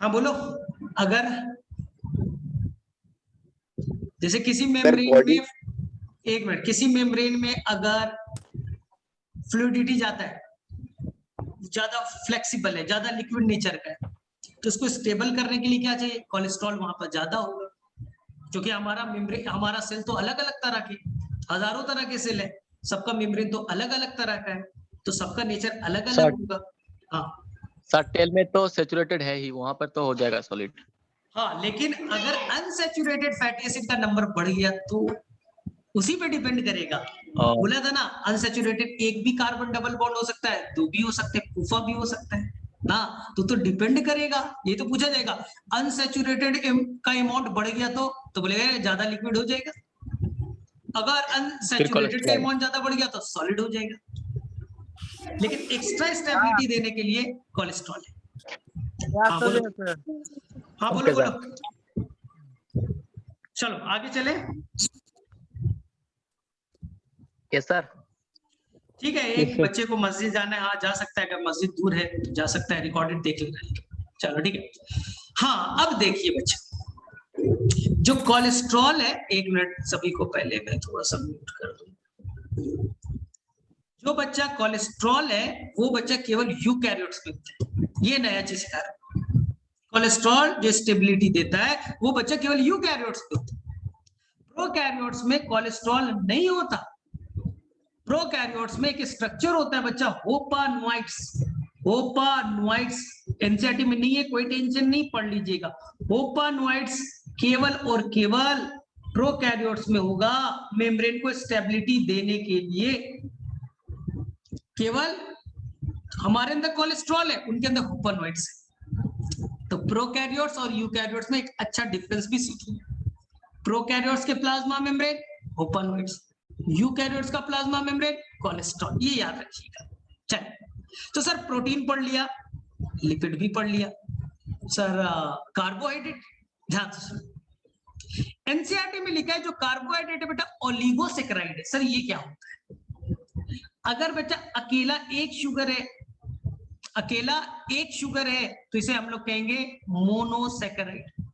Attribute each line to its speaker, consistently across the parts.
Speaker 1: हाँ बोलो। अगर जैसे किसी मेम्ब्रेन में, एक मिनट, किसी मेम्ब्रेन में अगर फ्लूइडिटी जाता है, ज्यादा फ्लेक्सिबल है, ज्यादा लिक्विड नेचर का है, तो उसको स्टेबल करने के लिए क्या चाहिए? कोलेस्ट्रॉल वहां पर ज्यादा होगा, क्योंकि हमारा मेम्ब्रेन, हमारा सेल तो अलग अलग तरह के, हजारों तरह के सेल है, सबका मेम्ब्रेन तो अलग अलग तरह का है, तो सबका नेचर अलग अलग होगा। हाँ
Speaker 2: सर, टेल में तो सैचुरेटेड है ही, वहां पर तो हो जाएगा सॉलिड।
Speaker 1: हाँ, लेकिन अगर अनसैचुरेटेड फैटी एसिड का नंबर बढ़ गया तो उसी पे डिपेंड करेगा। बोला था ना, अनसैचुरेटेड एक भी कार्बन डबल बॉन्ड हो सकता है, दो भी हो सकते हैं, फूफा भी हो सकता है ना, तो डिपेंड करेगा। ये तो पूछा जाएगा, अनसैचुरेटेड का अमाउंट बढ़ गया तो बोलेगा ज्यादा लिक्विड हो जाएगा, अगर अनसैचुरेटेड का अमाउंट ज्यादा बढ़ गया तो सॉलिड हो जाएगा। लेकिन एक्स्ट्रा स्टेबिलिटी देने के लिए कोलेस्ट्रॉल है। हाँ बोलो, हाँ बोलो बोलो, चलो आगे चले।
Speaker 2: Yes sir.
Speaker 1: ठीक है, एक बच्चे को मस्जिद जाना है, हाँ जा सकता है, अगर मस्जिद दूर है तो जा सकता है, रिकॉर्डेड देख लेना। चलो ठीक है। हाँ अब देखिए बच्चे, जो कोलेस्ट्रॉल है, एक मिनट सभी को, पहले मैं थोड़ा सा म्यूट कर दूं। जो बच्चा कोलेस्ट्रॉल है वो बच्चा केवल यूकैरियोट्स में होता है, ये नया चीज सिखा रहा हूं। कोलेस्ट्रॉल जो स्टेबिलिटी देता है वो बच्चा केवल यूकैरियोट्स में होता है, प्रोकैरियोट्स में कोलेस्ट्रॉल नहीं होता। प्रोकैरियोट्स में एक स्ट्रक्चर होता है बच्चा, होपानोइड्स। होपानोइड्स एनसीईआरटी में नहीं है, कोई टेंशन नहीं, पढ़ लीजिएगा। होपानोइड्स केवल और केवल प्रोकैरियोट्स में होगा, मेम्ब्रेन को स्टेबिलिटी देने के लिए। केवल हमारे अंदर कोलेस्ट्रॉल है, उनके अंदर होपानोइड्स है। तो प्रोकैरियोट्स और यूकैरियोट्स में एक अच्छा डिफरेंस भी सीखिए। प्रोकैरियोट्स के प्लाज्मा मेम्ब्रेन होपानोइड्स, यूकैरियोट्स का प्लाज्मा मेम्ब्रेन कोलेस्ट्रॉल, ये याद रखिएगा। चलिए, तो सर प्रोटीन पढ़ लिया, लिपिड भी पढ़ लिया, सर कार्बोहाइड्रेट, ध्यान से एनसीईआरटी में लिखा है जो कार्बोहाइड्रेट है बेटा ओलिगोसैकेराइड है। सर ये क्या होता है? अगर बच्चा अकेला एक शुगर है, अकेला एक शुगर है तो इसे हम लोग कहेंगे मोनोसैकेराइड।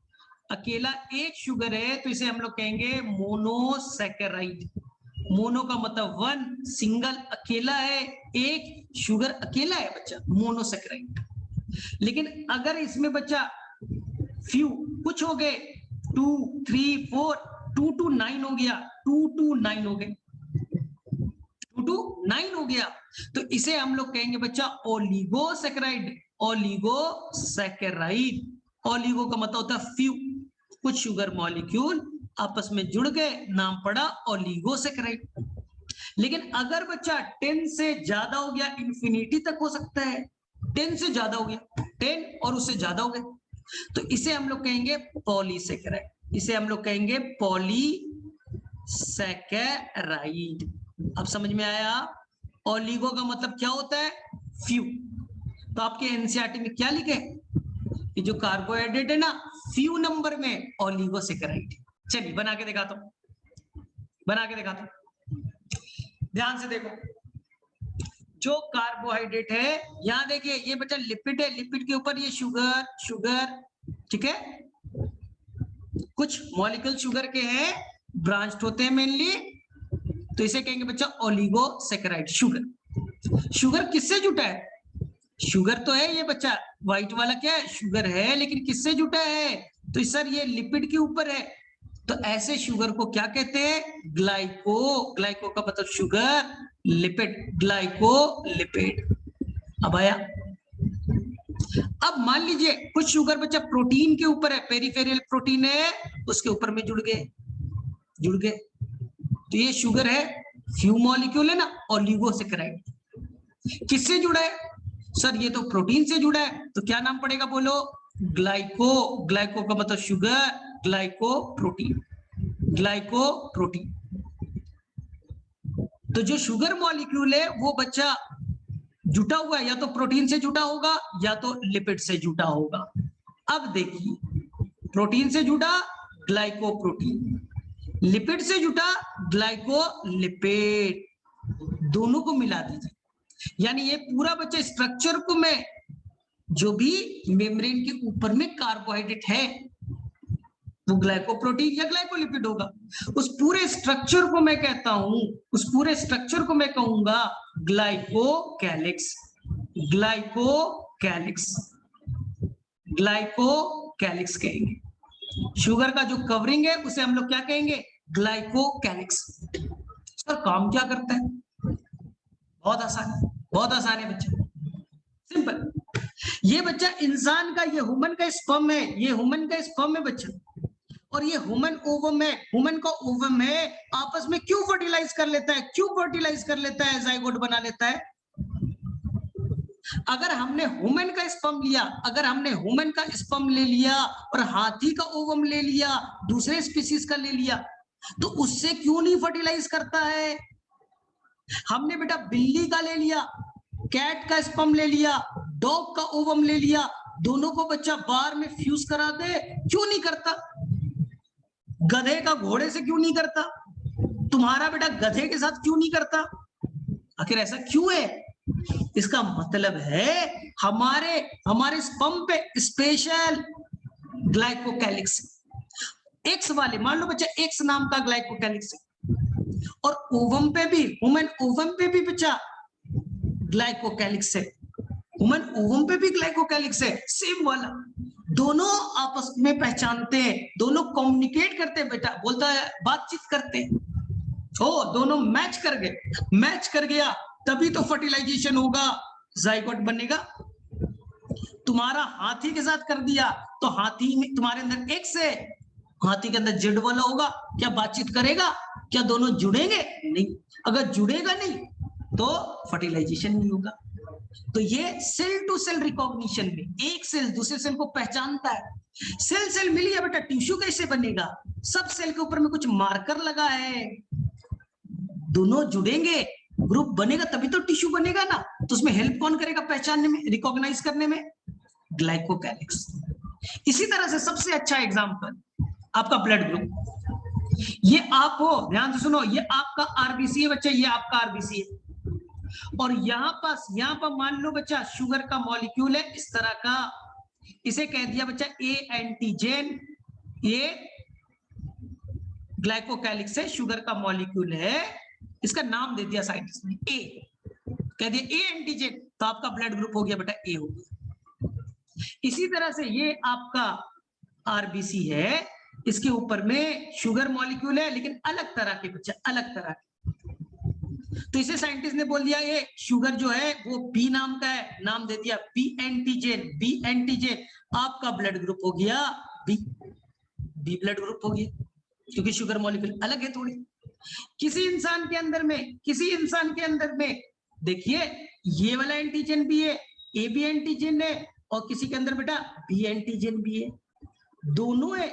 Speaker 1: अकेला एक शुगर है तो इसे हम लोग कहेंगे मोनोसैकेराइड। मोनो का मतलब वन, सिंगल अकेला है, एक शुगर अकेला है बच्चा, मोनोसैकेराइड। लेकिन अगर इसमें बच्चा फ्यू कुछ हो गए, 2 3 4, 2 to 9 हो गया, 2 to 9 हो गए, 2 to 9 हो गया, तो इसे हम लोग कहेंगे बच्चा ओलिगोसैकेराइड। ओलिगोसैकेराइड, ओलिगो का मतलब होता है फ्यू, कुछ शुगर मॉलिक्यूल आपस में जुड़ गए, नाम पड़ा ओलिगोसैकेराइड। लेकिन अगर बच्चा 10 से ज्यादा हो गया, इंफिनिटी तक हो सकता है, 10 से ज्यादा हो गया, 10 और उससे ज्यादा हो गए, तो इसे हम लोग कहेंगे पॉलीसैकेराइड। इसे हम लोग कहेंगे पॉलीसैकेराइड। अब समझ में आया? ओलिगो का मतलब क्या होता है? फ्यू। तो आपके एनसीईआरटी में क्या लिखे कि जो कार्बोहाइड्रेट है ना, फ्यू नंबर में ओलिगोसैकेराइड। चलिए बना के दिखाता हूं, बना के दिखाता हूं, ध्यान से देखो। जो कार्बोहाइड्रेट है, यहां देखिए ये बच्चा लिपिड है, लिपिड के ऊपर ये शुगर, शुगर, ठीक है, कुछ मॉलिक्यूल शुगर के हैं, ब्रांच्ड होते हैं मेनली, तो इसे कहेंगे बच्चा ओलिगोसैकेराइड। शुगर, शुगर किससे जुटा है? शुगर तो है ये बच्चा, व्हाइट वाला क्या है? शुगर है, लेकिन किससे जुटा है? तो सर ये लिपिड के ऊपर है, तो ऐसे शुगर को क्या कहते हैं? ग्लाइको। ग्लाइको का मतलब शुगर, लिपिड, ग्लाइको लिपिड। अब आया, अब मान लीजिए कुछ शुगर बच्चा प्रोटीन के ऊपर है, पेरिफेरल प्रोटीन है, उसके ऊपर में जुड़ गए, जुड़ गए, तो ये शुगर है, फ्यू मॉलिक्यूल है ना, ओलिगोसैकेराइड। किससे जुड़ा है? सर ये तो प्रोटीन से जुड़ा है, तो क्या नाम पड़ेगा बोलो? ग्लाइको। ग्लाइको का मतलब sugar, glyco protein, glyco protein. तो जो शुगर मॉलिक्यूल है वो बच्चा जुटा हुआ है, या तो प्रोटीन से जुटा होगा या तो लिपिड से जुटा होगा। अब देखिए, प्रोटीन से जुड़ा ग्लाइकोप्रोटीन, लिपिड से जुटा ग्लाइकोलिपिड, दोनों को मिला दीजिए, यानी ये पूरा बच्चा स्ट्रक्चर को मैं जो भी मेम्ब्रेन के ऊपर में कार्बोहाइड्रेट है वो ग्लाइकोप्रोटीन या ग्लाइकोलिपिड होगा। उस पूरे स्ट्रक्चर को मैं कहता हूं, उस पूरे स्ट्रक्चर को मैं कहूंगा ग्लाइकोकैलिक्स। ग्लाइकोकैलिक्स, ग्लाइकोकैलिक्स कहेंगे। शुगर का जो कवरिंग है उसे हम लोग क्या कहेंगे? ग्लाइकोकैलिक्स। सर काम क्या करता है? बहुत आसान, बहुत आसान है बच्चा, सिंपल। ये बच्चा इंसान का, ये ह्यूमन का स्पर्म है, ये ह्यूमन का स्पर्म है बच्चा, और ये ह्यूमन ओवम है, ह्यूमन का ओवम है। आपस में क्यों फर्टिलाइज कर लेता है? क्यों फर्टिलाइज कर लेता है, जाइगोट बना लेता है? अगर हमने ह्यूमन का स्पर्म लिया, अगर हमने ह्यूमन का स्पर्म ले लिया और हाथी का ओवम ले लिया, दूसरे स्पीसीज का ले लिया, तो उससे क्यों नहीं फर्टिलाइज करता है? हमने बेटा बिल्ली का ले लिया, कैट का स्पर्म ले लिया, डॉग का ओवम ले लिया, दोनों को बच्चा बार में फ्यूज करा दे, क्यों नहीं करता? गधे का घोड़े से क्यों नहीं करता? तुम्हारा बेटा गधे के साथ क्यों नहीं करता? आखिर ऐसा क्यों है? इसका मतलब है हमारे स्पर्म पे स्पेशल ग्लाइकोकैलिक्स, एक्स वाले, मान लो बच्चा एक्स नाम का ग्लाइकोकैलिक्स है, और ओवम पे भी, ह्यूमन ओवम पे भी बच्चा ग्लाइकोकैलिक्स है, ह्यूमन ओवम पे भी ग्लाइकोकैलिक्स है, सेम वाला। दोनों आपस में पहचानते हैं, दोनों कम्युनिकेट करते हैं बेटा, बोलता है बातचीत करते हैं। हो दोनों मैच कर गए, मैच कर गया तभी तो फर्टिलाइजेशन होगा, जाइगोट बनेगा। तुम्हारा हाथी के साथ कर दिया तो हाथी में तुम्हारे अंदर एक्स है, हाथी के अंदर जेड वाला होगा, क्या बातचीत करेगा? क्या दोनों जुड़ेंगे? नहीं। अगर जुड़ेगा नहीं तो फर्टिलाइजेशन नहीं होगा। तो ये सेल टू सेल रिकॉग्निशन में एक सेल दूसरे सेल को पहचानता है। सेल सेल मिली है बेटा, टिश्यू कैसे बनेगा? सब सेल के ऊपर में कुछ मार्कर लगा है, दोनों जुड़ेंगे, ग्रुप बनेगा तभी तो टिश्यू बनेगा ना। तो उसमें हेल्प कौन करेगा पहचानने में, रिकॉग्नाइज करने में? ग्लाइकोकैलिक्स। इसी तरह से सबसे अच्छा एग्जांपल आपका ब्लड ग्रुप। ये आप हो, ध्यान से सुनो, ये आपका आरबीसी है बच्चा, ये आपका आरबीसी है, और यहाँ पर मान लो बच्चा शुगर का मॉलिक्यूल है इस तरह का, इसे कह दिया बच्चा ए एंटीजन, ये ग्लाइकोकैलिक्स है, शुगर का मॉलिक्यूल है, इसका नाम दे दिया साइंटिस्ट ने ए, कह दिया ए एंटीजन, तो आपका ब्लड ग्रुप हो गया बेटा ए हो गया। इसी तरह से ये आपका आरबीसी है, इसके ऊपर में शुगर मॉलिक्यूल है लेकिन अलग तरह के बच्चा, अलग तरह के, तो इसे साइंटिस्ट ने बोल दिया ये शुगर जो है वो बी नाम का है, नाम दे दिया बी एंटीजन, बी एंटीजन। आपका ब्लड ग्रुप हो गया बी, बी ब्लड ग्रुप हो गया, क्योंकि शुगर मॉलिक्यूल अलग है थोड़ी। किसी इंसान के अंदर में देखिए ये वाला एंटीजन भी है, ए बी एंटीजन है, और किसी के अंदर बेटा बी एंटीजन भी है, दोनों है,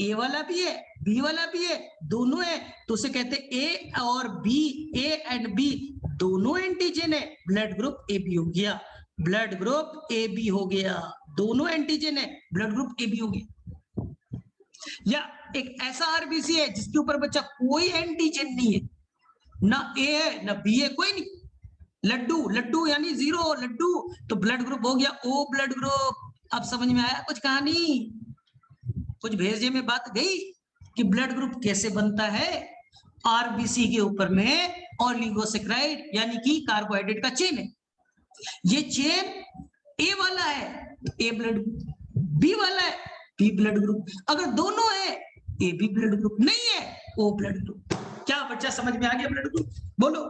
Speaker 1: ए वाला भी है बी वाला भी है, दोनों है, तो उसे कहते हैं ए और बी, ए एंड बी दोनों एंटीजन है, ब्लड ग्रुप ए बी हो गया, ब्लड ग्रुप ए बी हो गया, दोनों एंटीजन है, ब्लड ग्रुप ए बी हो गया। या एक ऐसा आरबीसी है जिसके ऊपर बच्चा कोई एंटीजन नहीं है, ना ए है ना बी है, कोई नहीं, लड्डू, लड्डू यानी जीरो लड्डू, तो ब्लड ग्रुप हो गया ओ ब्लड ग्रुप। अब समझ में आया कुछ कहानी, कुछ भेजे में बात गई कि ब्लड ग्रुप कैसे बनता है? आरबीसी के ऊपर में ओलिगोसैकेराइड यानी कि कार्बोहाइड्रेट का चेन है, ये चेन ए वाला है ए ब्लड ग्रुप, बी वाला है बी ब्लड ग्रुप, अगर दोनों है ए बी ब्लड ग्रुप, नहीं है ओ ब्लड ग्रुप। क्या बच्चा समझ में आ गया ब्लड ग्रुप? बोलो।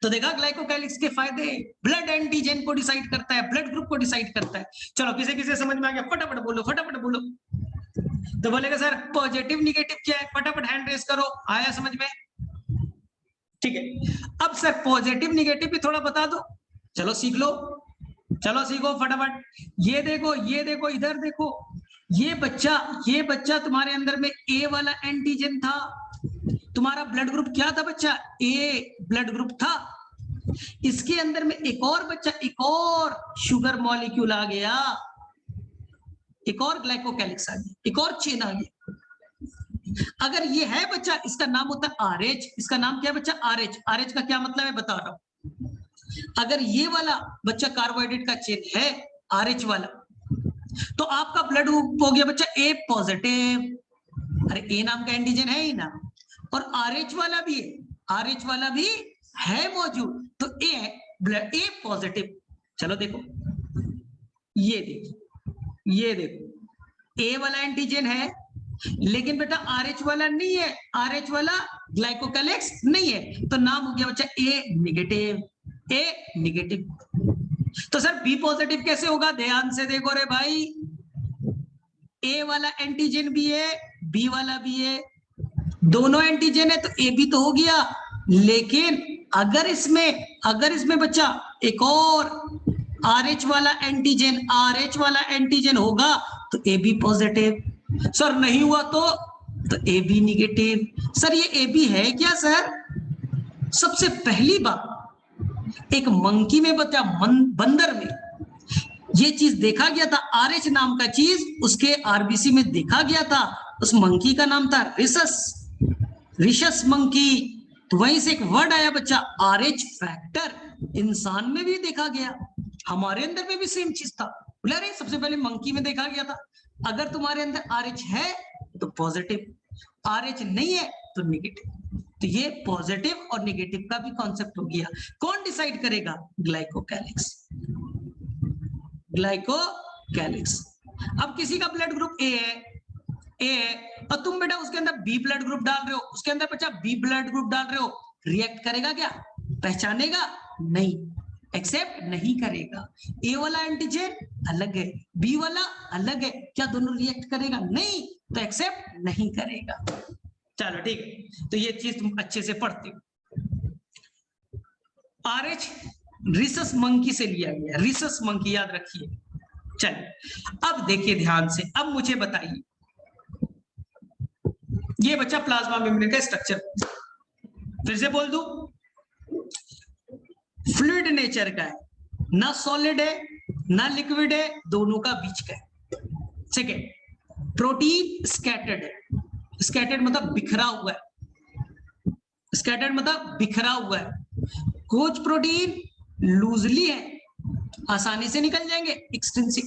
Speaker 1: तो देखा ग्लाइकोकैलिक्स के फायदे, ब्लड एंटीजन को डिसाइड करता है, ब्लड ग्रुप को डिसाइड करता है। चलो किसे किसे समझ में आ गया? फटाफट बोलो, फटाफट बोलो। तो बोलेगा सर पॉजिटिव निगेटिव क्या है? फटाफट हैंड रेस करो, आया समझ में? ठीक है, अब सर पॉजिटिव निगेटिव भी थोड़ा बता दो, चलो सीख लो, चलो सीखो फटाफट। ये देखो इधर देखो, ये बच्चा तुम्हारे अंदर में ए वाला एंटीजन था, तुम्हारा ब्लड ग्रुप क्या था बच्चा? ए ब्लड ग्रुप था। इसके अंदर में एक और बच्चा, एक और शुगर मॉलिक्यूल आ गया, एक और ग्लाइकोकैलिक्स आ गया, एक और चेन आ गया। अगर ये है बच्चा, इसका नाम होता है आरएच, इसका नाम क्या है बच्चा? आरएच। आरएच का क्या मतलब है बता रहा हूं, अगर ये वाला बच्चा कार्बोहाइड्रेट का चेन है RH वाला, तो आपका ब्लड ग्रुप हो गया बच्चा A पॉजिटिव। अरे A नाम का एंटीजन है ही ना, और RH वाला भी है, RH वाला भी है मौजूद, तो A है ब्लड A पॉजिटिव। चलो देखो, ये देखो, ये देखो, A वाला एंटीजन है लेकिन बेटा RH वाला नहीं है, RH वाला ग्लाइकोकैलिक्स नहीं है, तो नाम हो गया बच्चा A नेगेटिव, A नेगेटिव। तो सर B पॉजिटिव कैसे होगा? ध्यान से देखो रे भाई, A वाला एंटीजन भी है, B वाला भी है, दोनों एंटीजन है तो A भी तो हो गया, लेकिन अगर इसमें बच्चा एक और RH वाला एंटीजन होगा तो A भी पॉजिटिव। सर नहीं हुआ तो A भी निगेटिव। सर ये A भी है क्या सर? सबसे पहली बात, एक मंकी में बच्चा बंदर में ये चीज देखा गया था, RH नाम का चीज उसके RBC में देखा गया था, उस मंकी का नाम था रिशस मंकी। तो वहीं से एक वर्ड आया बच्चा RH फैक्टर। इंसान में भी देखा गया, हमारे अंदर में भी सेम चीज था। बोले अरे सबसे पहले मंकी में देखा गया था, अगर तुम्हारे अंदर RH है तो पॉजिटिव, RH नहीं है तो नेगेटिव। तो ये पॉजिटिव और नेगेटिव का भी कॉन्सेप्ट हो गया। कौन डिसाइड करेगा? Glycocalyx, glycocalyx. अब किसी का ब्लड ग्रुप A है और तुम बेटा उसके अंदर B ब्लड ग्रुप डाल रहे हो, उसके अंदर बच्चा B ब्लड ग्रुप डाल रहे हो, रिएक्ट करेगा क्या? पहचानेगा? नहीं, एक्सेप्ट नहीं करेगा। A वाला एंटीजन अलग है, B वाला अलग है, क्या दोनों रिएक्ट करेगा? नहीं, तो एक्सेप्ट नहीं करेगा। चलो ठीक है, तो ये चीज तुम अच्छे से पढ़ते हो। RH रिसस मंकी से लिया गया, रिसस मंकी याद रखिए। चलिए अब देखिए ध्यान से, अब मुझे बताइए, ये बच्चा प्लाज्मा मेम्ब्रेन का स्ट्रक्चर, फिर से बोल दूं, फ्लूइड नेचर का है, ना सॉलिड है ना लिक्विड है, दोनों का बीच का है। सेकेंड, प्रोटीन स्कैटर्ड है, स्कैटर्ड मतलब बिखरा हुआ है, स्कैटर्ड मतलब बिखरा हुआ है। कुछ प्रोटीन लूजली है, आसानी से निकल जाएंगे, एक्सट्रिंसिक।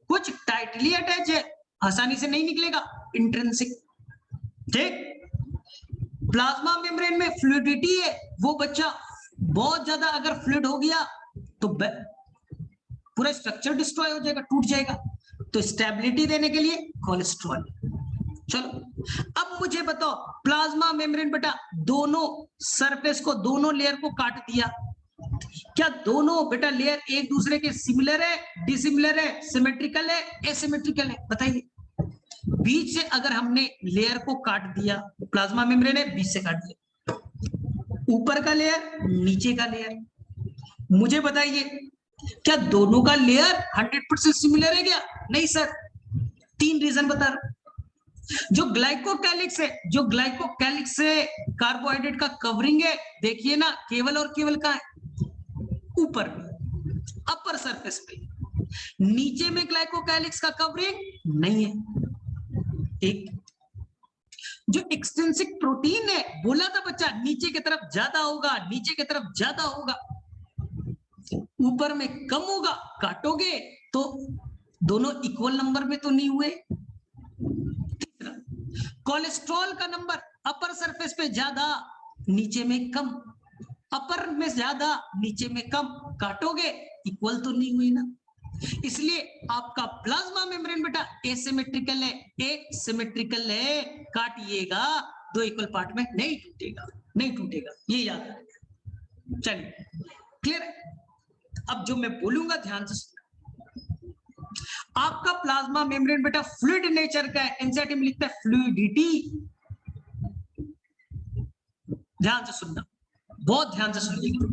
Speaker 1: कुछ टाइटली अटैच है, आसानी से नहीं निकलेगा, इंट्रिंसिक। ठीक, प्लाज्मा मेम्ब्रेन में फ्लूइडिटी है, वो बच्चा बहुत ज्यादा अगर फ्लूइड हो गया तो पूरा स्ट्रक्चर डिस्ट्रॉय हो जाएगा, टूट जाएगा। तो स्टेबिलिटी देने के लिए कोलेस्ट्रॉल। चलो अब मुझे बताओ, प्लाज्मा मेम्ब्रेन बेटा दोनों सरफेस को, दोनों लेयर को काट दिया, क्या दोनों बेटा लेयर एक दूसरे के सिमिलर है, डिसिमिलर है, सिमेट्रिकल है, एसिमेट्रिकल है? बताइए। बीच से अगर हमने लेयर को काट दिया, प्लाज्मा मेम्ब्रेन है, बीच से काट दिया, ऊपर का लेयर नीचे का लेयर, मुझे बताइए क्या दोनों का लेयर 100% सिमिलर है क्या? नहीं सर, 3 रीजन बता रहा हूं। जो ग्लाइकोकैलिक्स है, जो ग्लाइकोकैलिक्स से कार्बोहाइड्रेट का कवरिंग है, देखिए ना, केवल और केवल कहां है? ऊपर में, अपर सरफेस पे। नीचे में ग्लाइकोकैलिक्स का कवरिंग नहीं है। एक जो एक्सट्रिंसिक प्रोटीन है, बोला था बच्चा नीचे की तरफ ज्यादा होगा, नीचे की तरफ ज्यादा होगा, ऊपर में कम होगा, काटोगे तो दोनों इक्वल नंबर में तो नहीं हुए। तीसरा, कोलेस्ट्रॉल का नंबर अपर सरफेस पे ज्यादा, नीचे में कम, अपर में ज्यादा नीचे में कम, काटोगे इक्वल तो नहीं हुई ना। इसलिए आपका प्लाज्मा मेम्ब्रेन बेटा एसिमेट्रिकल है, एसिमेट्रिकल है, काटिएगा दो इक्वल पार्ट में नहीं टूटेगा, नहीं टूटेगा, ये याद रखिएगा। चलिए क्लियर है? अब जो मैं बोलूंगा ध्यान से सुनना। आपका प्लाज्मा मेम्ब्रेन बेटा फ्लूइड नेचर का है, एनसीईआरटी में लिखता है फ्लूइडिटी। ध्यान से सुनना, बहुत ध्यान से सुनिएगा।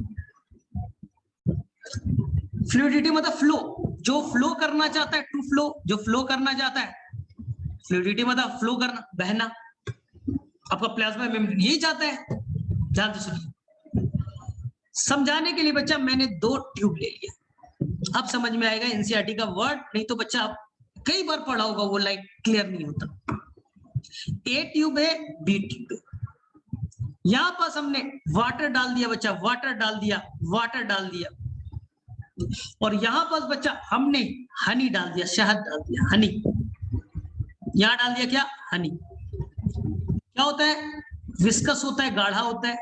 Speaker 1: फ्लूइडिटी मतलब फ्लो, जो फ्लो करना चाहता है, टू फ्लो, जो फ्लो करना चाहता है, फ्लूइडिटी मतलब फ्लो करना, बहना। आपका प्लाज्मा मेम्ब्रेन यही चाहता है। ध्यान से सुनिए, समझाने के लिए बच्चा मैंने 2 ट्यूब ले लिया, अब समझ में आएगा एनसीईआरटी का वर्ड, नहीं तो बच्चा आप कई बार पढ़ा होगा, वो लाइक क्लियर नहीं होता। ए ट्यूब है, बी ट्यूब है, यहां पास हमने वाटर डाल दिया बच्चा, वाटर डाल दिया, वाटर डाल दिया, और यहां पास बच्चा हमने हनी डाल दिया, शहद डाल दिया, हनी। यहां डाल दिया क्या? हनी। क्या होता है? विस्कस होता है, गाढ़ा होता है।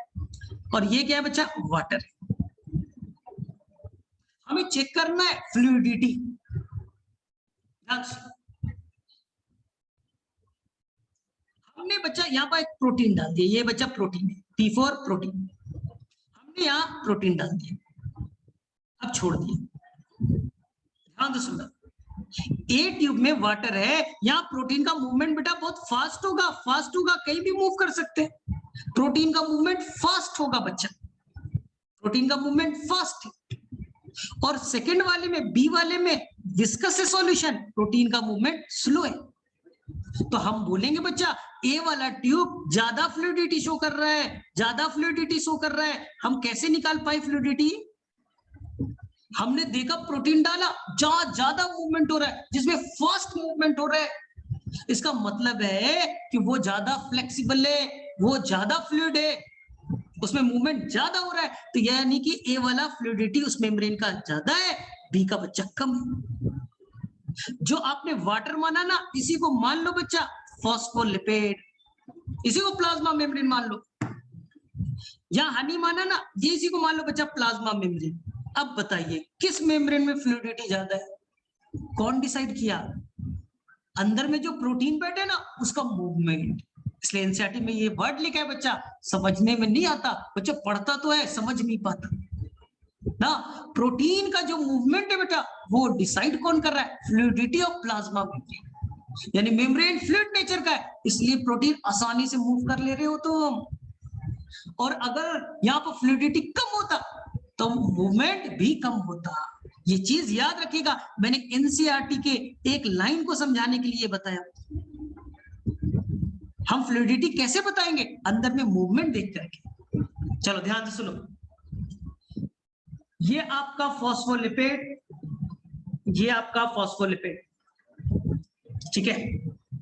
Speaker 1: और ये क्या है बच्चा? वाटर। हमें चेक करना है फ्लूइडिटी। हमने बच्चा यहाँ पर एक प्रोटीन डाल दिया, ये बच्चा प्रोटीन है, P4 प्रोटीन। हमने यहाँ प्रोटीन डाल दिया, अब छोड़ दिया। ध्यान से सुनना, ए ट्यूब में वाटर है, यहाँ प्रोटीन का मूवमेंट बेटा बहुत फास्ट होगा, फास्ट होगा, कहीं भी मूव कर सकते हैं। प्रोटीन का मूवमेंट फास्ट होगा बच्चा, प्रोटीन का मूवमेंट फास्ट है। और सेकंड वाले में, बी वाले में विस्कस है सॉल्यूशन, प्रोटीन का मूवमेंट स्लो है। तो हम बोलेंगे बच्चा ए वाला ट्यूब ज्यादा फ्लूइडिटी शो कर रहा है, ज्यादा फ्लूइडिटी शो कर रहा है। हम कैसे निकाल पाए फ्लूइडिटी? हमने देखा प्रोटीन डाला, जहां ज्यादा मूवमेंट हो रहा है, जिसमें फास्ट मूवमेंट हो रहा है, इसका मतलब है कि वो ज्यादा फ्लेक्सिबल है, वो ज्यादा फ्लूइड है, उसमें मूवमेंट ज्यादा हो रहा है। तो यानी कि ए वाला फ्लूइडिटी उस मेम्ब्रेन का ज्यादा है, बी का बच्चा कम है। जो आपने वाटर माना ना, इसी को मान लो बच्चा फॉस्फोलिपिड, इसी को प्लाज्मा मेम्ब्रेन मान लो। या हनी माना ना, ये इसी को मान लो बच्चा प्लाज्मा मेम्ब्रेन। अब बताइए किस मेम्ब्रेन में फ्लूइडिटी ज्यादा है? कौन डिसाइड किया? अंदर में जो प्रोटीन बैठे ना, उसका मूवमेंट। इसलिए एनसीईआरटी में ये वर्ड लिखा है बच्चा, समझने में नहीं आता, बच्चा पढ़ता तो है, समझ नहीं पाता ना। प्रोटीन का जो मूवमेंट है बेटा, वो डिसाइड कौन कर रहा है? Fluidity of plasma membrane. यानी मेम्ब्रेन फ्लूइड नेचर का है, इसलिए प्रोटीन आसानी से मूव कर ले रहे हो तुम। और अगर यहाँ पर फ्लूइडिटी कम होता तो मूवमेंट भी कम होता। ये चीज याद रखिएगा, मैंने एनसीईआरटी के एक लाइन को समझाने के लिए बताया। हम फ्लूइडिटी कैसे बताएंगे? अंदर में मूवमेंट देख करके। चलो ध्यान से सुनो, ये आपका फॉस्फोलिपिड, ये आपका फॉस्फोलिपिड, ठीक है?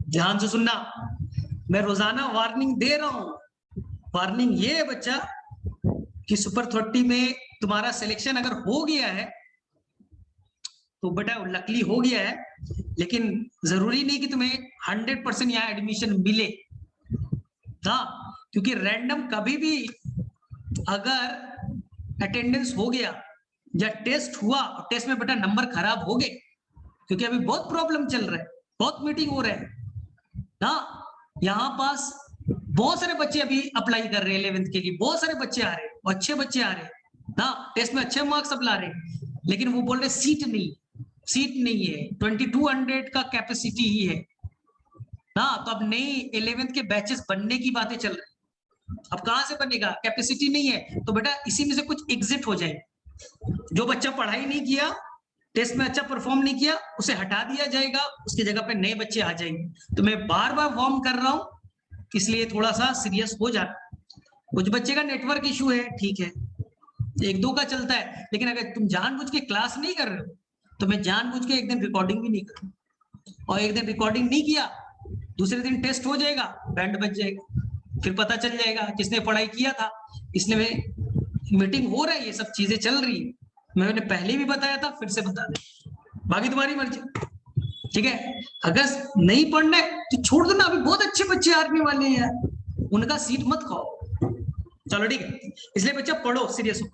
Speaker 1: ध्यान से सुनना, मैं रोजाना वार्निंग दे रहा हूं। वार्निंग ये है बच्चा कि सुपर 30 में तुम्हारा सिलेक्शन अगर हो गया है तो बेटा लकली हो गया है, लेकिन जरूरी नहीं कि तुम्हें 100% यहाँ एडमिशन मिले ना, क्योंकि रैंडम कभी भी अगर अटेंडेंस हो गया या टेस्ट हुआ और टेस्ट में बेटा नंबर खराब हो गए, क्योंकि अभी बहुत प्रॉब्लम चल रहा है, बहुत मीटिंग हो रहा है ना, यहाँ पास बहुत सारे बच्चे अभी अप्लाई कर रहे हैं 11th के लिए, बहुत सारे बच्चे आ रहे हैं, अच्छे बच्चे आ रहे हैं ना, टेस्ट में अच्छे मार्क्स सब ला रहे हैं, लेकिन वो बोल रहे सीट नहीं है, 2200 का कैपेसिटी ही है ना। तो अब नई 11th के बैचेस बनने की बातें चल रही, अब कहां से बनेगा? कैपेसिटी नहीं है, तो बेटा इसी में से कुछ एग्जिट हो जाए। जो बच्चा पढ़ाई नहीं किया, टेस्ट में अच्छा परफॉर्म नहीं किया, उसे हटा दिया जाएगा, उसकी जगह पे नए बच्चे आ जाएंगे। तो मैं बार बार वार्न कर रहा हूं, इसलिए थोड़ा सा सीरियस हो जाना। कुछ बच्चे का नेटवर्क इशू है, ठीक है, एक दो का चलता है, लेकिन अगर तुम जानबूझ के क्लास नहीं कर रहे हो तो मैं जानबूझ के एक दिन रिकॉर्डिंग भी नहीं करूँ, और एक दिन रिकॉर्डिंग नहीं किया, दूसरे दिन टेस्ट हो जाएगा, बैंड बच जाएगा, फिर पता चल जाएगा किसने पढ़ाई किया था। इसलिए मीटिंग हो रही है, सब चीजें चल रही है, मैंने पहले भी बताया था, फिर से बता दे, बाकी तुम्हारी मर्जी, ठीक है? अगर नहीं पढ़ना है तो छोड़ दो ना, अभी बहुत अच्छे बच्चे आने वाले हैं यार, उनका सीट मत खाओ। चलो ठीक है, इसलिए बच्चा पढ़ो, सीरियस हो।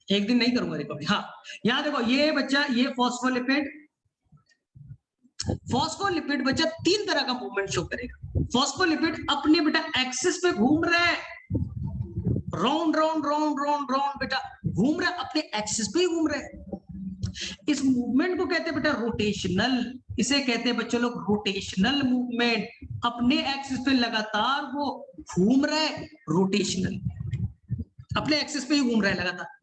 Speaker 1: एक दिन नहीं करूंगा रिकॉर्डिंग। हाँ, यहाँ देखो, ये बच्चा, ये फॉस्फोलिपिड, फॉस्फोलिपिड बच्चा 3 तरह का मूवमेंट शो करेगा। फॉस्फोलिपिड अपने बेटा एक्सिस पे घूम रहा है, round round round round round बेटा घूम रहा है, अपने एक्सिस पे ही घूम रहा है। इस मूवमेंट को कहते हैं बेटा रोटेशनल, इसे कहते हैं बच्चों लोग रोटेशनल मूवमेंट, अपने एक्सिस पे लगातार वो घूम रहा है, रोटेशनल, अपने एक्सिस पे ही घूम रहा है लगातार।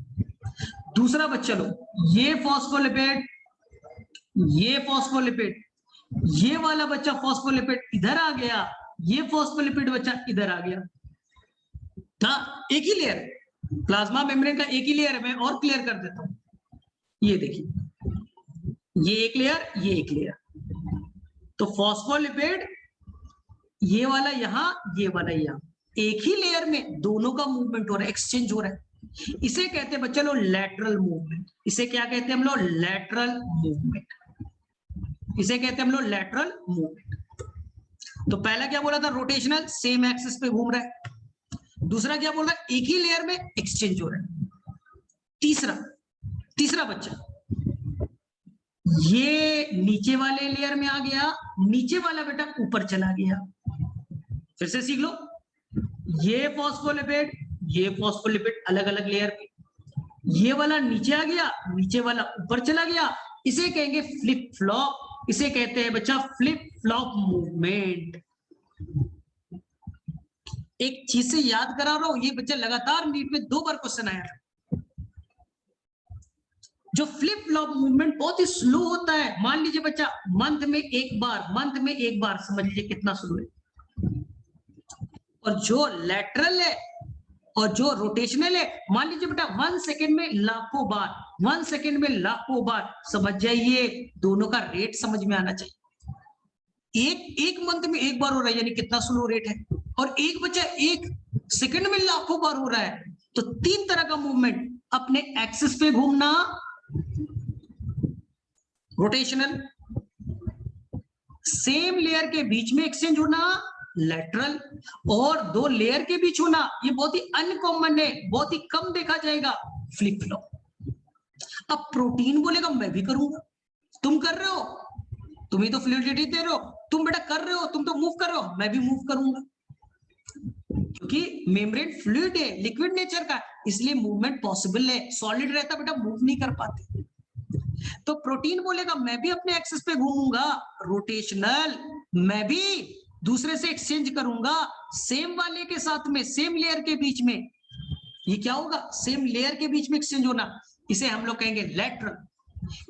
Speaker 1: दूसरा बच्चा लोग, ये फॉस्फोलिपिड, ये फॉस्फोलिपिड, ये वाला बच्चा फॉस्फोलिपिड इधर आ गया, ये फॉस्फोलिपिड बच्चा इधर आ गया ना, एक ही लेयर, प्लाज्मा मेम्ब्रेन का एक ही लेयर है। मैं और क्लियर कर देता हूं, ये देखिए, ये एक लेयर, ये एक लेयर। तो फॉस्फोलिपिड ये वाला यहाँ, ये वाला यहाँ, एक ही लेयर में दोनों का मूवमेंट हो रहा है, एक्सचेंज हो रहा है। इसे कहते हैं बच्चा लोग लैटरल मूवमेंट। इसे क्या कहते हैं हम लोग? Lateral movement. इसे कहते हैं हम लोग लैटरल मूवमेंट। तो पहला क्या बोला था? रोटेशनल, सेम एक्सिस पे घूम रहा है। दूसरा क्या बोल रहा है? एक ही लेयर में एक्सचेंज हो रहा है। तीसरा बच्चा, ये नीचे वाले लेयर में आ गया, नीचे वाला बेटा ऊपर चला गया। फिर से सीख लो, ये फॉस्फोलिपिड, ये फॉस्फोलिपिड अलग अलग लेयर पे, ये वाला नीचे आ गया, नीचे वाला ऊपर चला गया। इसे कहेंगे फ्लिप फ्लॉप। इसे कहते हैं बच्चा फ्लिप फ्लॉप मूवमेंट। एक चीज से याद करा रहा हूं, ये बच्चा लगातार नीट में 2 बार क्वेश्चन आया था। जो फ्लिप फ्लॉप मूवमेंट बहुत ही स्लो होता है, मान लीजिए बच्चा मंथ में एक बार, समझ लीजिए कितना स्लो है। और जो लैटरल है और जो रोटेशनल है, मान लीजिए बेटा 1 सेकेंड में लाखों बार, 1 सेकेंड में लाखों बार। समझ जाइए, दोनों का रेट समझ में आना चाहिए। एक मंथ में एक बार हो रहा है, यानी कितना स्लो रेट है। और एक बच्चा 1 सेकेंड में लाखों बार हो रहा है। तो 3 तरह का मूवमेंट, अपने एक्सिस पे घूमना रोटेशनल, सेम लेयर के बीच में एक्सचेंज होना लैटरल, और 2 लेयर के बीच होना, ये बहुत ही अनकॉमन है, बहुत ही कम देखा जाएगा, फ्लिप फ्लॉप। अब प्रोटीन बोलेगा मैं भी करूंगा, तुम कर रहे हो, तुम ही तो फ्लूइडिटी दे रहे हो, तुम बेटा कर रहे हो, तुम तो मूव कर रहे हो, मैं भी मूव करूंगा। क्योंकि मेम्ब्रेन फ्लूइड है, लिक्विड नेचर का, इसलिए मूवमेंट पॉसिबल है। सॉलिड रहता बेटा मूव नहीं कर पाते। तो प्रोटीन बोलेगा मैं भी अपने एक्सिस पे घूमूंगा, रोटेशनल, मैं भी दूसरे से एक्सचेंज करूंगा, सेम वाले के साथ में, सेम लेयर के बीच में। ये क्या होगा? सेम लेयर के बीच में एक्सचेंज होना, इसे हम लोग कहेंगे लैटरल।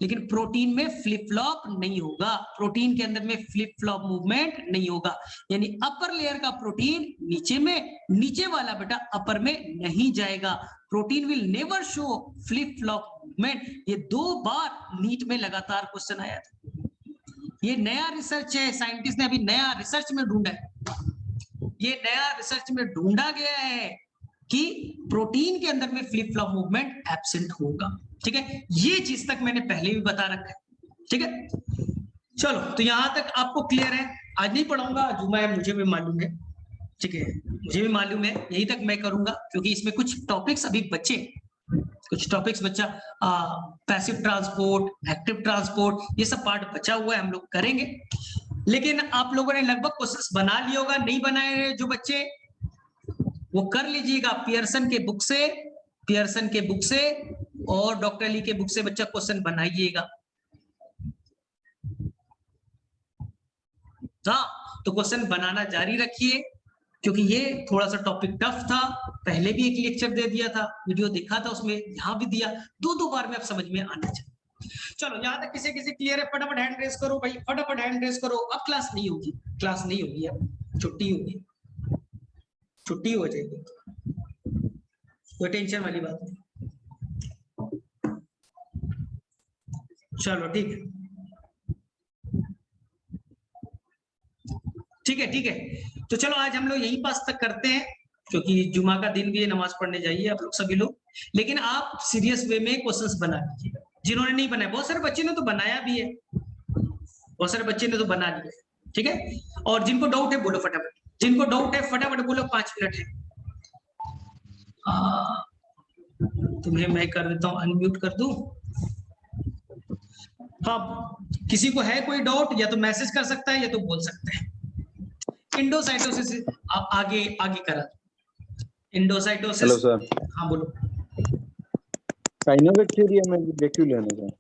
Speaker 1: लेकिन प्रोटीन में फ्लिप फ्लॉप नहीं होगा, प्रोटीन के अंदर में फ्लिप फ्लॉप मूवमेंट नहीं होगा। यानी अपर लेयर का प्रोटीन नीचे में, नीचे वाला बेटा अपर में नहीं जाएगा। Protein will never show flip flop movement. ये 2 बार नीट में लगातार क्वेश्चन आया था। ये नया रिसर्च है, साइंटिस्ट ने अभी नया रिसर्च में ढूंढा है। ये नया रिसर्च में ढूंढा गया है कि प्रोटीन के अंदर में फ्लिप फ्लॉप मूवमेंट एब्सेंट होगा। ठीक है, ये चीज तक मैंने पहले भी बता रखा है। ठीक है, चलो तो यहां तक आपको क्लियर है। आज नहीं पढ़ाऊंगा, जुमा है, मुझे भी मालूम है। ठीक है, मुझे भी मालूम है, यही तक मैं करूंगा, क्योंकि इसमें कुछ टॉपिक्स अभी बचे, कुछ टॉपिक्स बच्चा पैसिव ट्रांसपोर्ट, एक्टिव ट्रांसपोर्ट, ये सब पार्ट बचा हुआ है, हम लोग करेंगे। लेकिन आप लोगों ने लगभग क्वेश्चंस बना लिया होगा, नहीं बनाए जो बच्चे वो कर लीजिएगा पियर्सन के बुक से, पियर्सन के बुक से और डॉक्टर ली के बुक से बच्चा क्वेश्चन बनाइएगा। हाँ, तो क्वेश्चन बनाना जारी रखिए, क्योंकि ये थोड़ा सा टॉपिक टफ था। पहले भी एक लेक्चर दे दिया था, वीडियो देखा था उसमें, यहाँ भी दिया, 2 बार में अब समझ में आना चाहिए। चलो यहाँ तक किसी किसी क्लियर है? फटाफट हैंड रेस करो भाई, फटाफट हैंड रेस करो। अब क्लास नहीं होगी, क्लास नहीं होगी, अब छुट्टी होगी, छुट्टी हो जाएगी, कोई टेंशन वाली बात नहीं। चलो ठीक है, ठीक है, ठीक है। तो चलो आज हम लोग यही पास तक करते हैं, क्योंकि जुमा का दिन भी है, नमाज पढ़ने जाइए आप लोग सभी लोग। लेकिन आप सीरियस वे में क्वेश्चंस बना लीजिएगा। जिन्होंने नहीं बनाया, बहुत सारे बच्चे ने तो बनाया भी है, बहुत सारे बच्चे ने तो बना लिया, ठीक है। और जिनको डाउट है बोलो फटाफट, जिनको डाउट है फटाफट बोलो, 5 मिनट है। तुम्हें मैं कर देता हूँ, अनम्यूट कर दूं। हाँ, किसी को है कोई डाउट, या तो मैसेज कर सकता है या तो बोल सकता है। इंडोसाइटोसिस आगे आगे करा, इंडोसाइटोसिस।
Speaker 3: Hello sir.
Speaker 1: हाँ बोलो।
Speaker 3: साइनोबैक्टीरिया में वैक्यूल है ना सर?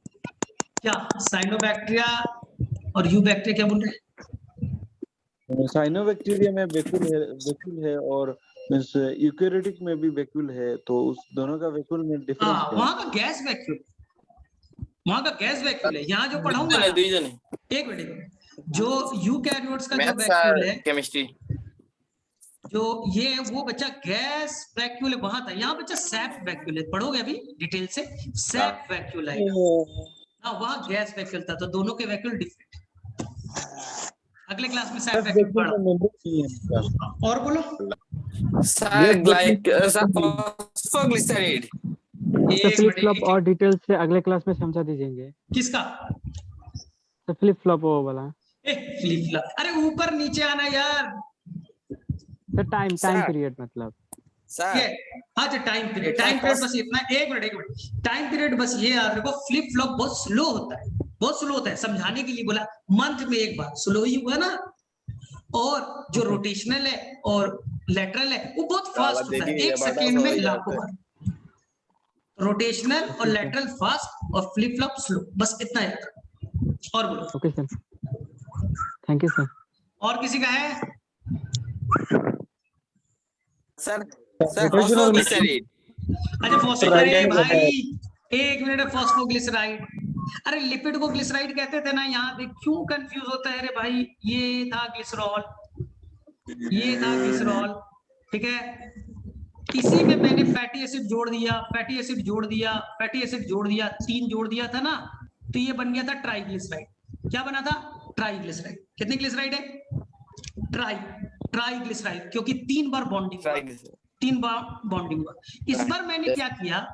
Speaker 1: क्या साइनोबैक्टीरिया और यूबैक्टीरिया क्या बोल रहे हैं?
Speaker 3: साइनोबैक्टीरिया में वैक्यूल है और यूकैरियोटिक में भी वैक्यूल है, तो उस दोनों का वैक्यूल में डिफरेंस क्या है?
Speaker 1: वहां का गैस वैक्यूल, वहां का गैस वैक्यूल है। यहाँ जो पढ़ाऊंगा, एक मिनट, जो यूकैरियोट्स का जो वैक्यूल है,
Speaker 4: केमिस्ट्री,
Speaker 1: जो ये वो बच्चा गैस वैक्यूल है, वहां था। यहाँ बच्चा सैप वैक्यूल है, पढ़ोगे अभी डिटेल से, सैप वैक्यूल है। हाँ, वहां गैस वैक्यूल था, तो दोनों के वैक्यूल डिफरेंट। अगले क्लास में
Speaker 3: गैस
Speaker 1: सैप वैक्यूम
Speaker 3: वैक्यूम
Speaker 1: पढ़ो।
Speaker 3: में मेम्ब्रेन नहीं है इसका।
Speaker 1: और बोलो
Speaker 4: सर फॉस्फोग्लिसराइड।
Speaker 5: तो
Speaker 1: एक
Speaker 5: फ्लिप
Speaker 1: मिनट
Speaker 5: फ्लॉप और डिटेल से अगले क्लास में समझा दीजिए।
Speaker 1: किसका?
Speaker 5: तो फ्लिप फ्लॉप वो वाला
Speaker 1: फ्लिप फ्लॉप, अरे ऊपर नीचे आना यार।
Speaker 5: तो टाइम
Speaker 4: सर।
Speaker 5: पीरियड मतलब
Speaker 1: ये
Speaker 4: सर
Speaker 1: अच्छा टाइम पीरियड बस इतना। एक मिनट टाइम पीरियड बस ये याद रखो, फ्लिप फ्लॉप बहुत स्लो होता है, बहुत स्लो होता है। समझाने के लिए बोला, मंथ में एक बार स्लो ही हुआ ना। और जो रोटेशनल है और लेटरल है वो बहुत फास्ट होता है, 1 सेकेंड में लाखों बार। रोटेशनल और लेटरल फास्ट और फ्लिप फ्लॉप स्लो, बस इतना याद रखो। और बोलो।
Speaker 5: Okay sir, thank you sir.
Speaker 1: और किसी का है?
Speaker 4: Sir
Speaker 3: rotational
Speaker 4: phosphoglyceride.
Speaker 1: अच्छा फॉस्फोग्लिसराइड भाई, एक मिनट। फॉस्फोग्लिसराइड, अरे लिपिड को ग्लिसराइड कहते थे ना, यहाँ देख क्यों कंफ्यूज होता है। अरे भाई ये था ग्लिसरॉल, ये था ग्लिसरॉल, ठीक है। इसी में मैंने फैटी एसिड जोड़ दिया, फैटी एसिड जोड़ दिया, फैटी एसिड जोड़ दिया, 3 जोड़ दिया था ना, तो ये बन गया था ट्राइग्लिसराइड। क्या बना था? ट्राइग्लिसराइड। कितने ग्लिसराइड है? ट्राइग्लिसराइड, क्योंकि 3 बार बॉन्डिंग हुआ, 3 बार बॉन्डिंग हुआ। इस बार मैंने क्या किया,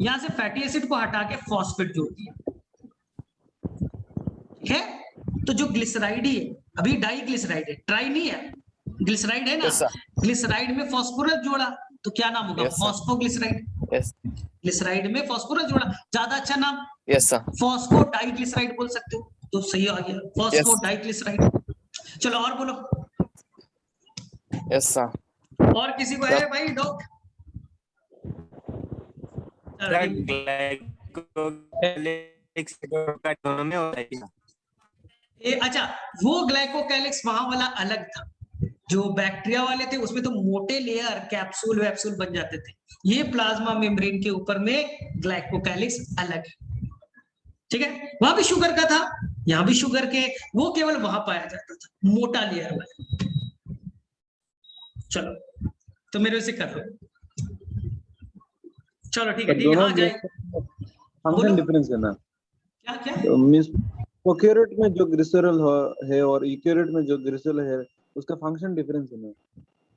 Speaker 1: यहां से फैटी एसिड को हटा के फॉस्फेट जोड़ दिया, ठीक है। तो जो ग्लिसराइड ही है, अभी डाइग्लिसराइड है, ट्राई नहीं है, ग्लिसराइड है ना।
Speaker 4: Yes, sir.
Speaker 1: ग्लिसराइड में फास्फोरस जोड़ा तो क्या नाम होगा?
Speaker 4: Yes, sir.
Speaker 1: Phosphoglyceride.
Speaker 4: Yes
Speaker 1: glyceride में फास्फोरस जोड़ा, ज्यादा अच्छा नाम
Speaker 4: यस सर
Speaker 1: फॉस्फोडाइग्लिसराइड बोल सकते हो, तो सही आ गया फॉस्फोडाइग्लिसराइड। चलो और बोलो।
Speaker 4: Yes sir.
Speaker 1: और किसी को है भाई डाउट? अच्छा, वो ग्लाइकोकैलिक्स वहां वाला अलग था। जो बैक्टीरिया वाले थे उसमें तो मोटे लेयर कैप्सूल वैप्सूल बन जाते थे। ये प्लाज्मा मेम्ब्रेन के ऊपर में ग्लाइकोकैलिक्स अलग है, ठीक है। वहां भी शुगर का था, यहाँ भी शुगर के, वो केवल वहां पाया जाता था, मोटा लेयर वाला। चलो तो मेरे से कर लो। चलो ठीक है, ठीक है। हाँ जाए,
Speaker 3: फंक्शन डिफरेंस है ना।
Speaker 1: क्या क्या?
Speaker 3: तो मींस प्रोकैरियोट में जो ग्लिसरॉल है और यूकैरियोट में जो ग्लिसरॉल है, उसका फंक्शन डिफरेंस है ना।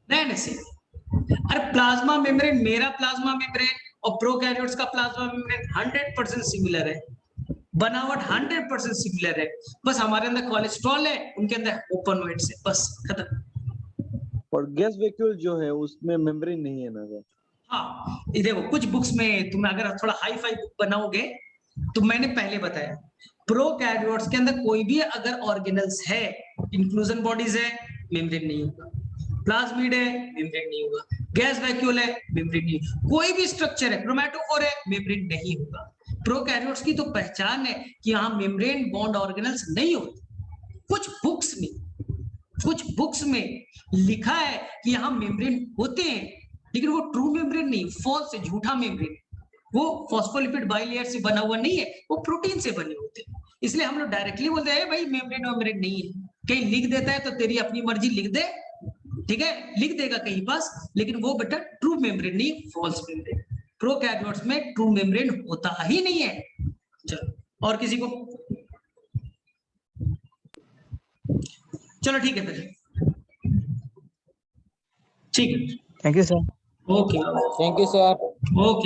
Speaker 1: नहीं से, अरे प्लाज्मा मेम्ब्रेन, मेरा प्लाज्मा मेम्ब्रेन और प्रोकैरियोट्स का प्लाज्मा मेम्ब्रेन 100% सिमिलर है, बनावट 100% सिमिलर है। बस हमारे अंदर कोलेस्ट्रॉल है, उनके अंदर ओपनोइड्स है, बस खत्म।
Speaker 3: और गैस वैक्यूल जो है उसमें मेम्ब्रेन नहीं है ना सर।
Speaker 1: हाँ ये देखो, कुछ बुक्स में तुम अगर थोड़ा हाई फाई बुक बनाओगे तो मैंने पहले बताया, प्रोकैरियोट्स के अंदर कोई भी अगर ऑर्गेनल्स है, इंक्लूजन बॉडीज है, मेम्ब्रेन नहीं होगा। प्लाज्मिड है, मेम्ब्रेन नहीं होगा। गैस वैक्यूल है, मेम्ब्रेन नहीं। कोई भी स्ट्रक्चर है, क्रोमैटोफोर है, मेम्ब्रेन नहीं होगा। प्रोकैरियोट्स की तो पहचान है कि यहाँ मेम्ब्रेन बॉन्ड ऑर्गेनल्स नहीं होते। कुछ बुक्स में लिखा है कि यहाँ मेम्ब्रेन होते हैं, लेकिन वो ट्रू मेम्ब्रेन नहीं, फॉल्स है, झूठा मेम्ब्रेन। वो फॉस्फोलिपिड बाइलेयर से बना हुआ नहीं है, वो प्रोटीन से बने होते हैं। इसलिए हम लोग डायरेक्टली बोलते हैं भाई मेम्ब्रेन मेम्ब्रेन नहीं है। कहीं लिख देता है तो तेरी अपनी मर्जी लिख दे, ठीक है, लिख देगा कहीं पास, लेकिन वो बेटा ट्रू मेम्ब्रेन नहीं, फॉल्स मेम्ब्रेन। प्रोकैरियोट्स में ट्रू मेम्ब्रेन होता ही नहीं है। चलो और किसी को? चलो ठीक है फिर, ठीक है,
Speaker 5: thank you sir.
Speaker 1: Okay
Speaker 4: thank you sir.
Speaker 1: Okay.